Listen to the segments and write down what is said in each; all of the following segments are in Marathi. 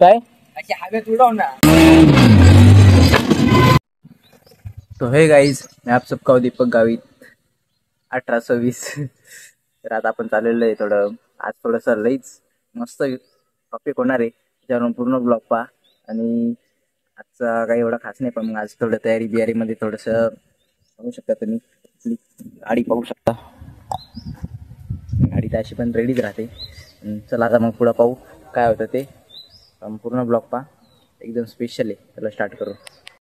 काय अशी हवेत उडव ना। तो हे गाईज मैं आप सबका दीपक गावित 1820। तर आता आपण चाललेलो आहे थोडं आज थोडंसं लईच मस्त टॉपिक होणार आहे त्याच्यावरून पूर्ण ब्लॉग पहा। आणि आजचा काही एवढा खास नाही पण मग आज थोडं तयारी बियारीमध्ये थोडंसं पाहू शकता तुम्ही गाडी पाहू शकता। गाडी तर अशी पण रेडीच राहते। चला आता मग पुढं पाहू काय होतं ते पूर्ण ब्लॉग पहा एकदम स्पेशल आहे। चला स्टार्ट करू।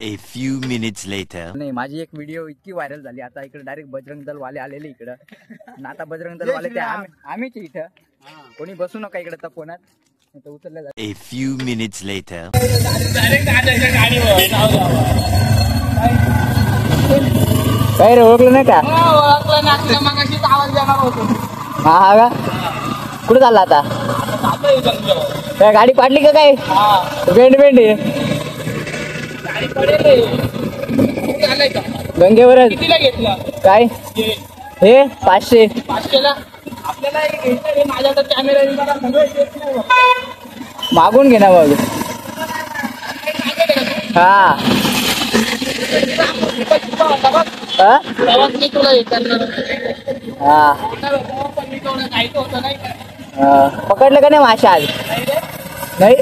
A few minutes later. नाही माझी एक व्हिडिओ इतकी व्हायरल झाली आता इकडे डायरेक्ट बजरंग दल वाले आलेले इकडं। आणि आता बजरंग दल वाले ते आम्हीच इथं कोणी बसू नका इकडे तपोनात इथं उचलल्या जात। A few minutes later. काय रे ओळखलं नाही का? ओळखलं ना, तुला मगाशीच आवाज देणार होतो। हा हा का कुठे चालला आता? काय गाडी पाडली का काय? बेंड गाडी पडेल झालंय का गंगेवरच कितीला घेतला काय हे 500 500ला आपल्याला घ्यायचं माझ्याकडे कॅमेरा नाही मागून घे ना मग। हा प्रवास मी तुला हे करणार हा पण मी थोडं जायचं होतं नाही का? पकडलं का नाही माशा आज? नाही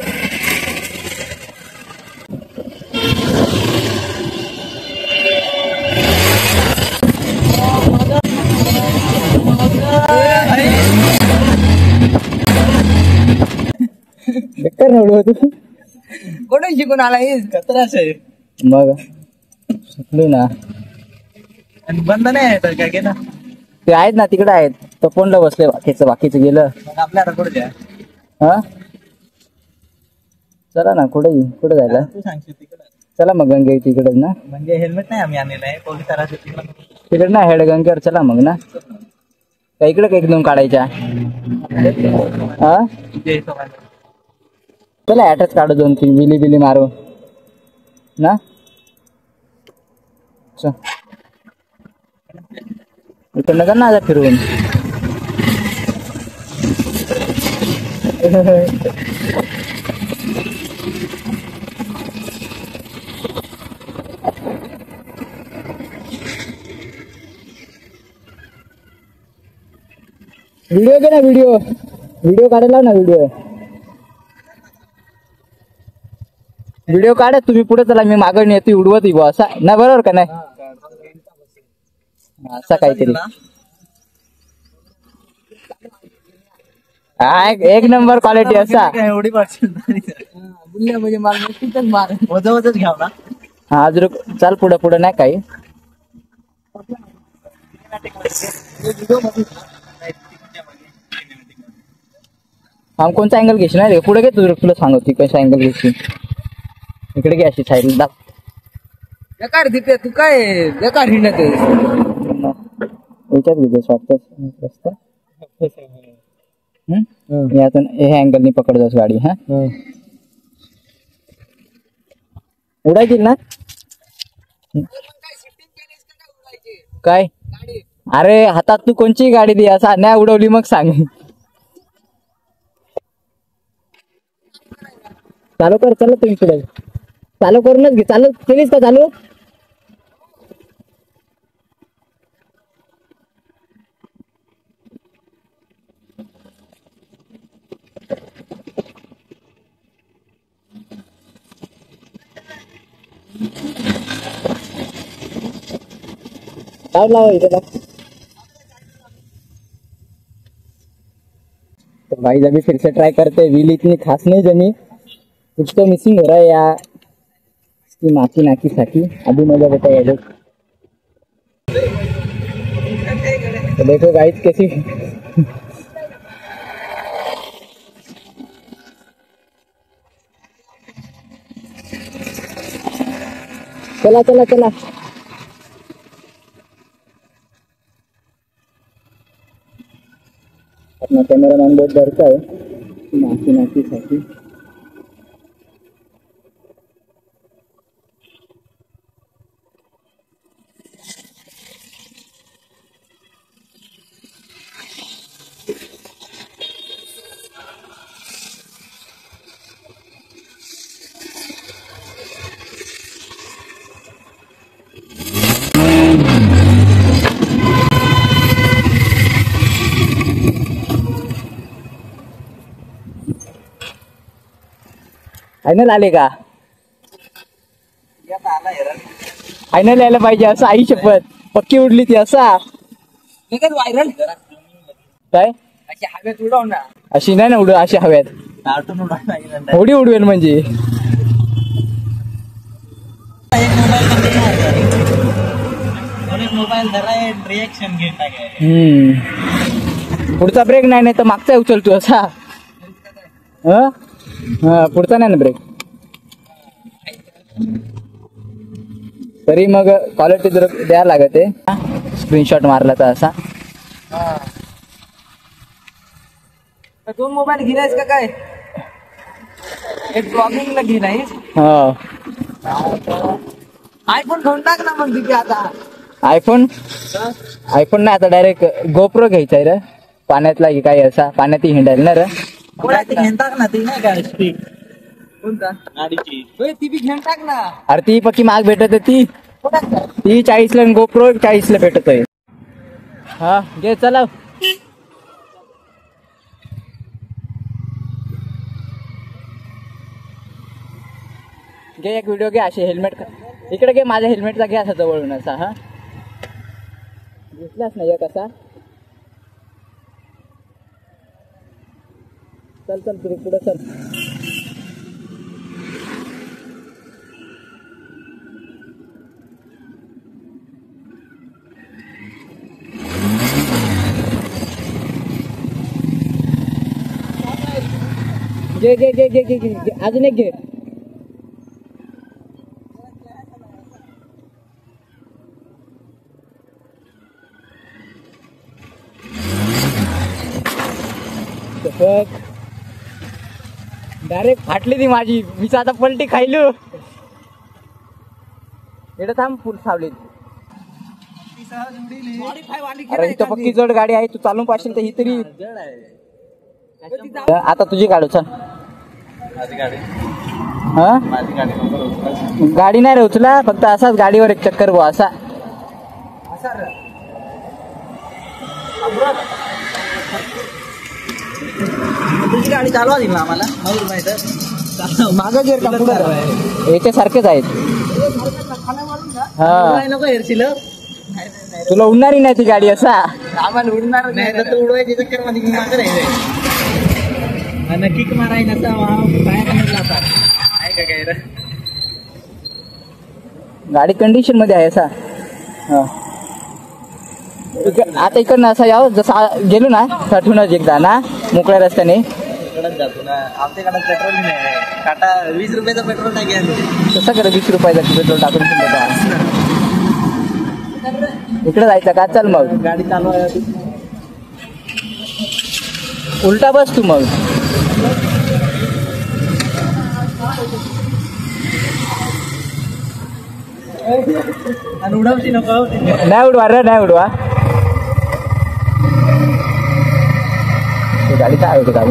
बेकार नवडू तू कोणी शिकून आला कचराच आहे मग सुटली ना आणि बंद नाही आहे तर काय केलं ते आहेत ना तिकडे आहेत तो कोणला बसले बाकीचं गेलं आपल्याला कुठे द्या हा चला ना कुठे जायला तू सांगशील तिकडे चला मग गंगे तिकडे ना म्हणजे हेल्मेट नाही आम्ही आणलेलं आहे पोलिसांना तिकडे ना हेड गंगेवर चला मग ना का इकडे एक दोन काढायच्या हा चला ॲटच काढू 2-3 बिली मारू ना इकडनं का ना फिरवून व्हिडिओ घे ना व्हिडिओ काढायला ना व्हिडिओ काढा तुम्ही पुढे चला मी मागणी येते उडवत येऊ असा ना बरोबर का नाही असा काहीतरी हा एक नंबर क्वालिटी असा एवढी बुल्ल्या म्हणजे माल नक्कीच मार वजवतच घ्याव ना हा अजून चाल पुढे नाही काही हा कोणता अँगल घेशील नाही पुढे घे तुला सांगतो कशा अँगल घेशील इकडे घे अशी साईड दाख बेकार तिथे तू काय बेकार हिंडत याच्यात घेतोस वाटतं यातून हे अँगलनी पकडतोस गाडी हा उडायची ना काय अरे हातात तू कोणची गाडी दे असा नाही उडवली मग सांग चालू कर चला तुम्ही पुढे चालू करूनच घे चालू केलीस का चालू लावा इथे तो भाई अभी फिर से ट्राई करते व्हील इतनी खास नहीं जमी कुछ तो मिसिंग हो रहा है यार इसकी माकी नाकी साकी अभी मजा बताया तो देखो गाइस कैसी चला चला चला अपना कैमरामैन बहुत डरता है नाकी नाकी साकी फायनल आले का? फायनल यायला पाहिजे असं, आई शपथ पक्की उडली ती असा व्हायरल काय अशी हवेत उडव ना. अशी नाही ना उड, अशी हव्यात कार्टून उडवायला थोडी उडवेल म्हणजे. मोबाईल धरा रिएक्शन घेता पुढचा ब्रेक नाही तर मागचा उचलतो असा. पुढचा नाही ना ब्रेक. तरी मग क्वालिटी जर द्यायला लागते. स्क्रीनशॉट मारला तर असा. 2 मोबाईल घेणायस का काय? एक ब्लॉगिंगला घेणायस. आयफोन घेऊन टाक ना मग तिथे आता. आयफोन नाही आता डायरेक्ट गोप्रो घ्यायचा आहे रे. पाण्यातला की काय असा, पाण्यात हिंडायला ना रे. घेऊन टाक ना ती नाही का स्पीक कोणता गाडीची. ती बी घेऊन टाक ना. अरे ती पक्की माग भेटत ती 40ला गोप्रो 40ला भेटत आहे. हा घे चला. घे एक व्हिडिओ घे असे हेल्मेट इकडे घे. माझ्या हेल्मेटचा घे असा जवळून असा. हा दिसलाच नाही कसा. चल चल पुढे चल. घे घे घे घे घे घे अजून एक घे. डायरेक्ट फाटली ती माझी. मीच आता पलटी खायलो. एवढं थांब फुल सावली. अरे इथं पक्की जड गाडी आहे. तू चालून पाशील तर ही तरी. आता तुझी काढू चल. हा गाडी नाही रे उचला. फक्त असाच गाडीवर एक चक्कर गो असा. तुझी गाडी चालवा दिली आम्हाला मागं गेअर का पुढे याच्यासारखेच आहेत. हा नको हेरशील. तुला उडणारी नाही ती गाडी असा. आम्हाला उडणार नाही तर तू उडवायची चक्कर मध्ये मी मागं राहिले. किक माराय नसा बाहेर निघला आता आहे का काय रे. गाडी कंडिशन मध्ये आहे असा. आता इकडनं असा याव जसा गेलो ना साठूनच एकदा ना मोकळ्या रस्त्याने. इकडंच जातो ना. आमच्याकडे पेट्रोल नाही. टाटा 20 रुपयाचं पेट्रोल टाकी आलो. कसं करे 20 रुपयाचं पेट्रोल टाकून इकडे जायचं का. चल मग गाडी चालवाय. उलटा बस तू मग. आणि उडवशी नको. नाही उडवा रे नाही उडवा. गाडी काय होते का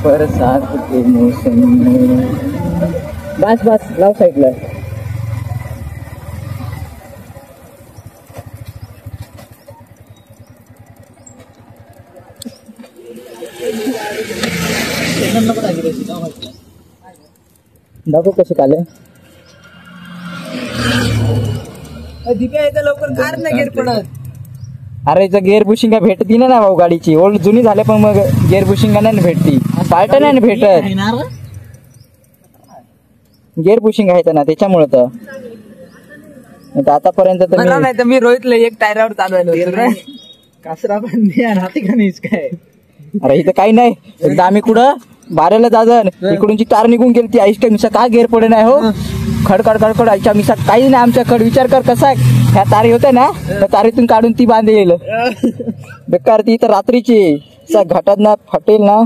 बरसात के मौसम में. बस बस लाव साईडला. दाखव कसे काले. दिप्या येतं लवकर कार नाही गेअर पडत. अरे इथं गिअर बुशिंग काय भेटती ना भाऊ. गाडीची ओल्ड जुनी झाले पण मग गिअर बुशिंग नाही भेटती. पार्ट नाही भेटत. गिअर बुशिंग आहे ना त्याच्यामुळे तर आतापर्यंत तर मी रोहितला एक टायरावर चालवायला कासरा पण राहते का नाहीच काय. अरे इथं काही नाही. एकदा आम्ही कुठं बाराला दादन इकडूनची तार निघून गेली ती आईस्टा मिसा का गेअर पडे नाही हो. खडखड खडखड आईच्या मिसा काही नाही आमच्याकडे. विचार कर कसा ह्या तारी होत्या ना त्या तारीतून काढून ती बांधेल बेकार. ती तर रात्रीची घाटात ना फाटेल ना.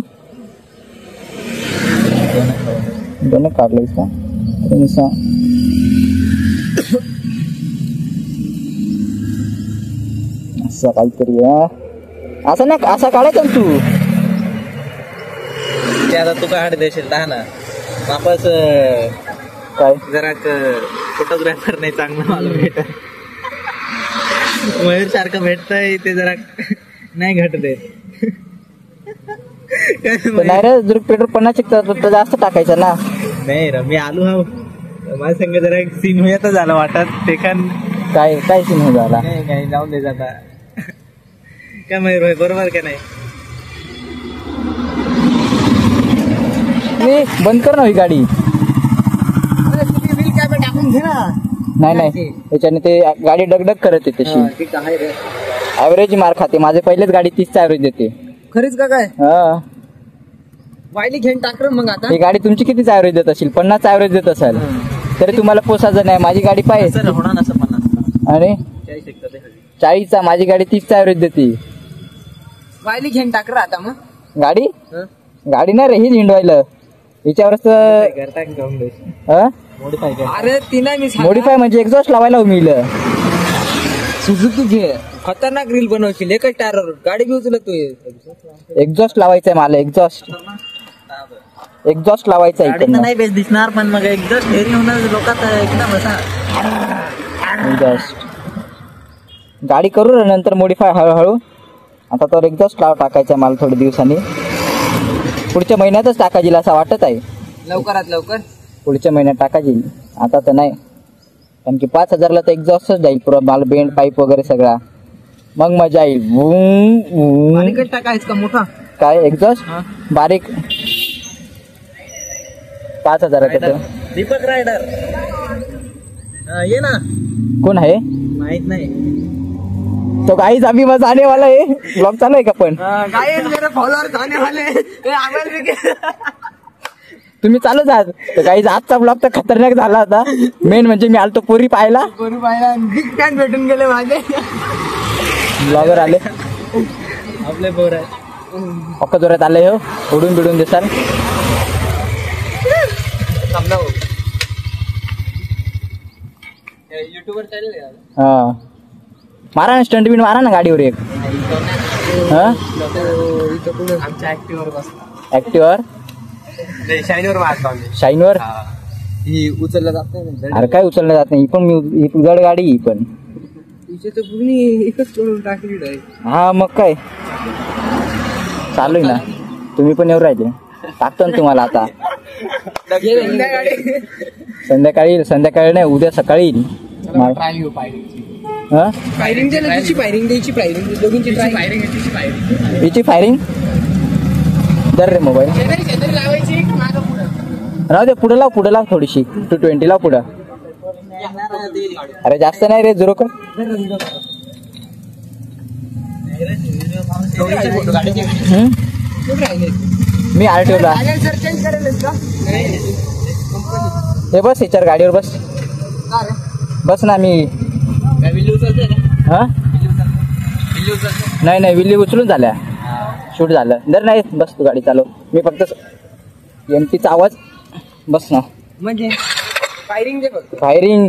कोणी काढलंय का असं काहीतरी असं नाही असा काढायचा ना तू ते आता तू काढ देशील दहा ना वापस काय जरा फोटोग्राफर नाही चांगलं मला भेट मयूर सारखं भेटतंय ते जरा नाही घट देत नाही रे जर पेट्रोल 50 जास्त टाकायचं ना नाही रे मी आलो हा माझ्या संग जरा एक सीन होत झालं वाटत ते काय काय सीन हो झाला नाही काही जाऊन दे जाता काय मयूर भाई बरोबर का नाही बंद कर ना ही गाडी टाकून घे ना नाही त्याच्याने ते गाडी डगडग करत येते तशी ऍव्हरेज मार खाते माझे पहिलेच गाडी 30 ऍव्हरेज देते खरीच का काय हा वायली घेऊन टाक मग आता ही गाडी तुमची कितीच ऍव्हरेज देत असेल 50 ऍव्हरेज देत असेल तरी तुम्हाला पोसायचं नाही माझी गाडी पाहिजे होणार असं 50 आणि 40चा माझी गाडी 30 ऍव्हरेज देते वायली घेऊन टाक आता मग गाडी गाडी नाही रे ही हिंडवायला हिच्यावरच अरे ती नाही मी मॉडीफाय म्हणजे एक्झॉस्ट लावायला मिळलं सुझुकी घे खतरनाक रील बनवशील एकच टायरवर गाडी बी उचलत तू एक्झॉस्ट लावायचंय मला एक्झॉस्ट लावायचा नाही बेस दिसणार पण मग एक्झॉस्ट हेरी होणार लोकात एकदम असा एक्झॉस्ट गाडी करू रे नंतर मॉडीफाय हळूहळू आता तर एक्झॉस्ट लाव टाकायचा मला थोड्या दिवसांनी पुढच्या महिन्यातच टाकायची असं वाटत आहे लवकरात लवकर पुढच्या महिन्यात टाकायची आता तर नाही कारण की 5,000ला तर एक्झॉस्टच जाईल पुरा मला बेंड पाईप वगैरे सगळा मग मजा येईल बारीकच टाकायचं का मोठा काय एक्झॉस्ट बारीक 5,000 दीपक रायडर ये ना कोण आहे माहित नाही तो गाईज अभी बस आने वाला है ब्लॉग चालू आहे का पण गाइस मेरे फॉलोअर्स आने वाले तुम्ही चालूच आहात तर गाईज आजचा ब्लॉग तर खतरनाक झाला होता मेन म्हणजे मी आलतो पोरी पाहायला बिग फॅन भेटून गेले माझे ब्लॉगर आले आपले पोर आहे पक्का जोरात आले हो उडून बिडून दिसाल युट्यूबर चॅनल आहे हा मारा ना स्टंट बिन मारा ना गाडीवर एक हा आमच्या ऍक्टिव्हवर बसला ऍक्टिव्हवर शाईनवर मारतो आम्ही शाईनवर ही उचललं जात नाही अरे काय उचललं जात नाही ही पण ही जड गाडी ही पण तिचे तर पूर्ण एकच करून टाकली आहे हा मग काय चालू आहे ना तुम्ही पण येऊ राहिले टाकतो ना तुम्हाला आता संध्याकाळी नाही उद्या सकाळी फायरिंग द्यायची फायरिंग द्यायची फायरिंग दोघींची फायरिंग हिची फायरिंग दर रे मोबाईल लावायची राहू दे पुढे लाव थोडीशी 220 लाव पुढं अरे जास्त नाही रे 0 कर मी RTO ला हे बस याच्यावर गाडीवर बस ना मी हा नाही विल्ली उचलून झाल्या शूट झालं दर नाही बस तू गाडी चालव मी फक्त एमटीचा आवाज बस ना म्हणजे फायरिंग दे फक्त फायरिंग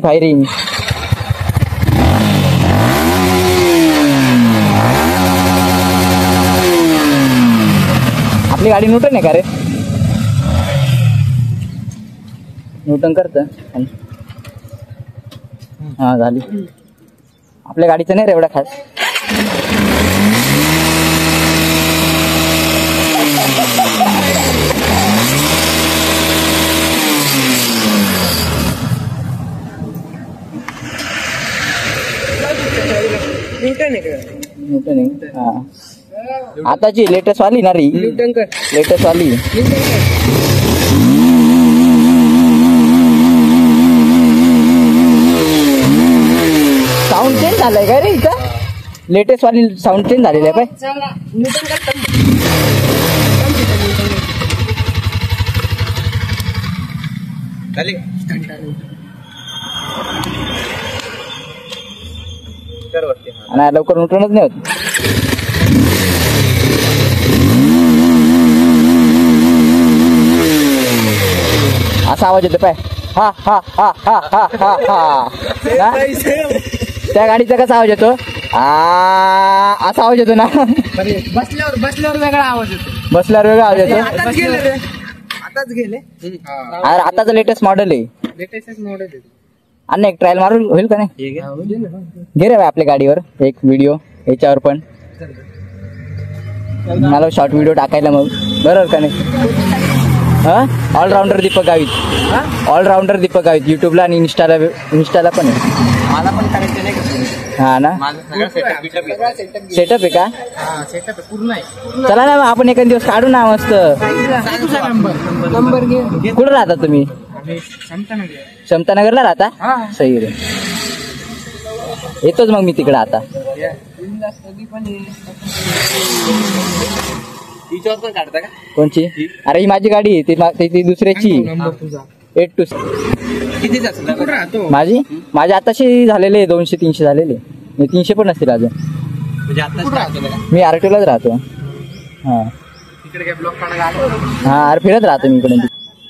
आपली गाडी न्यूटन आहे का रे न्यूटन करत हा झाली आपल्या गाडीचं नाही रे एवढा खास न्यूटन आहे हा आताची लेटेस्ट वाली ना री लेटेस्ट वाली साऊंड चेंज झालंय काय रे इथं लेटेस्ट वाली साऊंड चेंज झालेलं आहे आणि लवकर न्यूटनच नाही होत असा आवाज येतो पाय. हा हा हा हा हा हा हा. ना? त्या गाडीचा कसा आवाज येतो? असा आवाज येतो ना. बसल्यावर वेगळा आवाज येतो. बसल्यावर वेगळा आवाज येतो. आताच गेले. अरे आताच लेटेस्ट मॉडेल आहे. लेटेस्ट मॉडेल आहे. आणि एक ट्रायल मारून होईल का नाही? घे रे आपल्या गाडीवर एक व्हिडिओ याच्यावर पण मला शॉर्ट व्हिडिओ टाकायला मग बरोबर का नाही? हा ऑलराऊंडर दीपक गावित. ऑलराऊंडर दीपक गावित युट्यूबला आणि इंस्टाला पण आहे. मला पण करायचं नाही का? हा ना. माझं सगळं सेटअप आहे का? सेटअप पूर्ण आहे. चला ना आपण एखाद दिवस काढू ना मस्त. नंबर घे. कुठं राहता तुम्ही? समतानगरला राहता? सही रे. येतोच मग मी तिकडे आता. पण काढता का? कोणची? अरे ही माझी गाडी आहे ती दुसऱ्याची. 82 किती कुठं राहतो? माझी आताशी झालेले 200-300 झालेले. 300 पण असतील अजून. म्हणजे आता राहतो मी आरटीओलाच राहतो. हा तिकडे काय ब्लॉक काढायला आलो? हा अरे फिरत राहतो मी इकडे.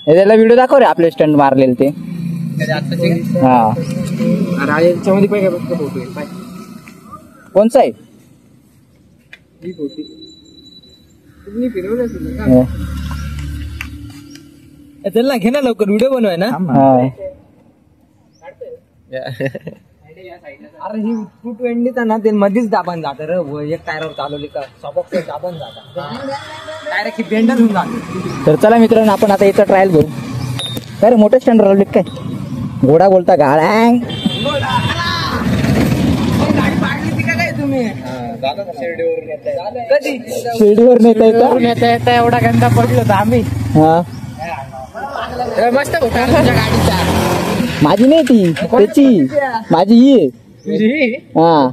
त्याला व्हिडिओ दाखव रे आपले स्टंट मारलेले ते. हा याच्यामध्ये पाहिजे फोटो आहे. कोणचा आहे? चल ना घे ना लवकर व्हिडिओ बनवाय ना. अरे ही 220 ना ते मध्येच दाबण जात रे. एक टायरवर चालवली का सॉबॉक्स दाबण जात डायरेक्ट ही बेंडच होऊन जाते. तर चला मित्रांनो आपण आता याचा ट्रायल घेऊ. काय रे मोठं स्टँड राहिली काय? घोडा बोलता गाळ्यांग. शिर्डीवर नेता येता एवढा गंदा पडलो होता आम्ही. हा मस्त होता तुझ्या गाडीचा. माझी नाही ती त्याची. माझी ही आहे. हा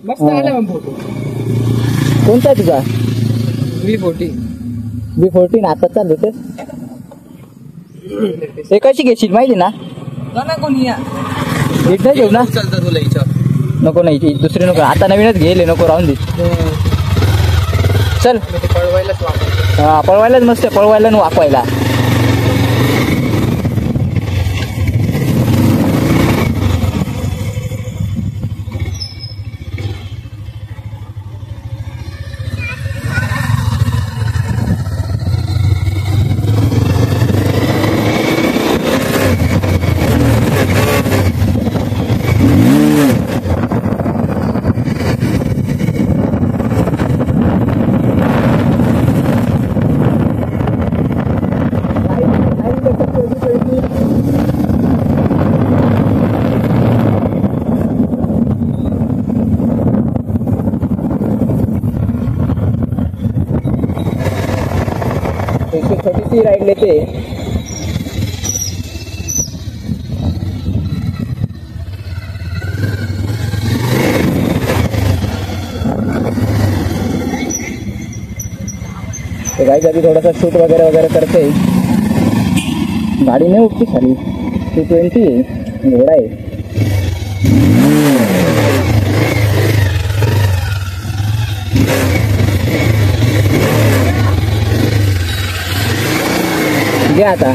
मस्त आला मग फोटो. कोणता आहे तुझा? B14 आता चालू ते. ते कशी घेशील माहिती ना? कोणी या नीट नाही घेऊ ना. चालतं तुला याच्यावर. नको नाही ती दुसरी नको. आता नवीनच घेले नको राहून दे. चल पळवायलाच वापर. हा पळवायलाच मस्त आहे. पळवायला न वापवायला. छोटी राइड लेते. तो गाइस अभी थोड़ा सा शूट वगैरह करते हैं. गाड़ी नहीं उठती खाली. 220 है. घोड़ा है. गया था.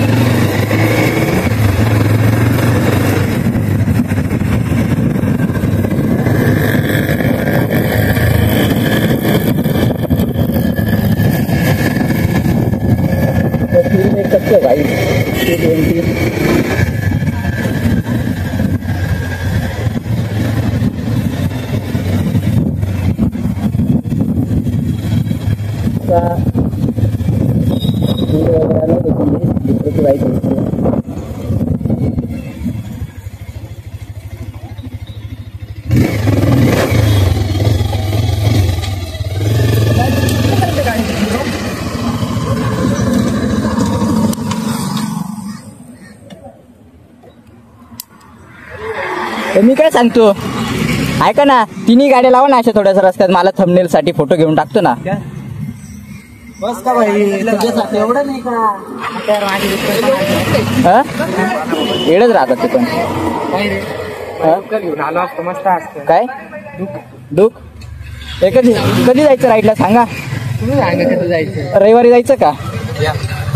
तो फिर देख सकते हो भाई 220. वगैरह नहीं देखेंगे. दूसरे की बाइक देखते हैं. मी काय सांगतो ऐका ना. तिन्ही गाड्या लावा ना अशा थोड्याशा रस्त्यात. मला थंबनेल साठी फोटो घेऊन टाकतो ना. बस का भाई तुझ्यासाठी एवढं नाही का? येडच राहतात ते पण. घेऊन आलो असतो मस्त असतं. काय दुख कधी जायचं राईडला सांगा. तुम्ही सांगा कसं जायचं. रविवारी जायचं का?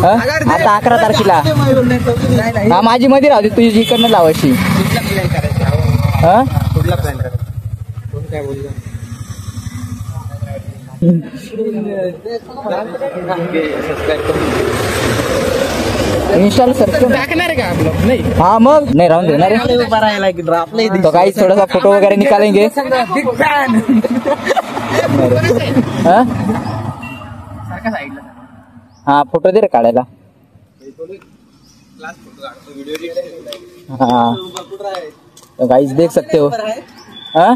हा? आता 11 तारखेला हा माझी मध्ये राहते तुझी इकडनं लावायची हा कुठला प्लॅन करायचा कोण काय बोललं इंस्टाला सर्च टाकणार का आपलं नाही हा मग नाही राहून देणार तो काही थोडासा फोटो वगैरे निकालेंगे बिग फॅन हा? हा फोटो दे रे काढायला हाँ तो गाइस देख सकते हो हाँ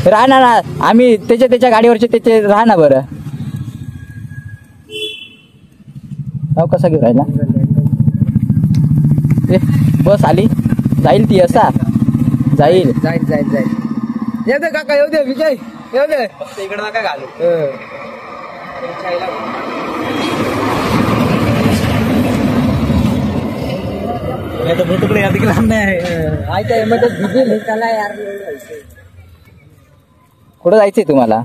राहा ना आम्ही त्याच्या गाडीवरचे त्याचे राहा ना बरं हो कसा घेऊन राहिला बस आली जाईल ती असा जाईल जाईल येऊ दे काका येऊ दे विजय येऊ दे इकडे नका घालू तुकडे या तिकडे लांब नाही यार कुठं जायचंय तुम्हाला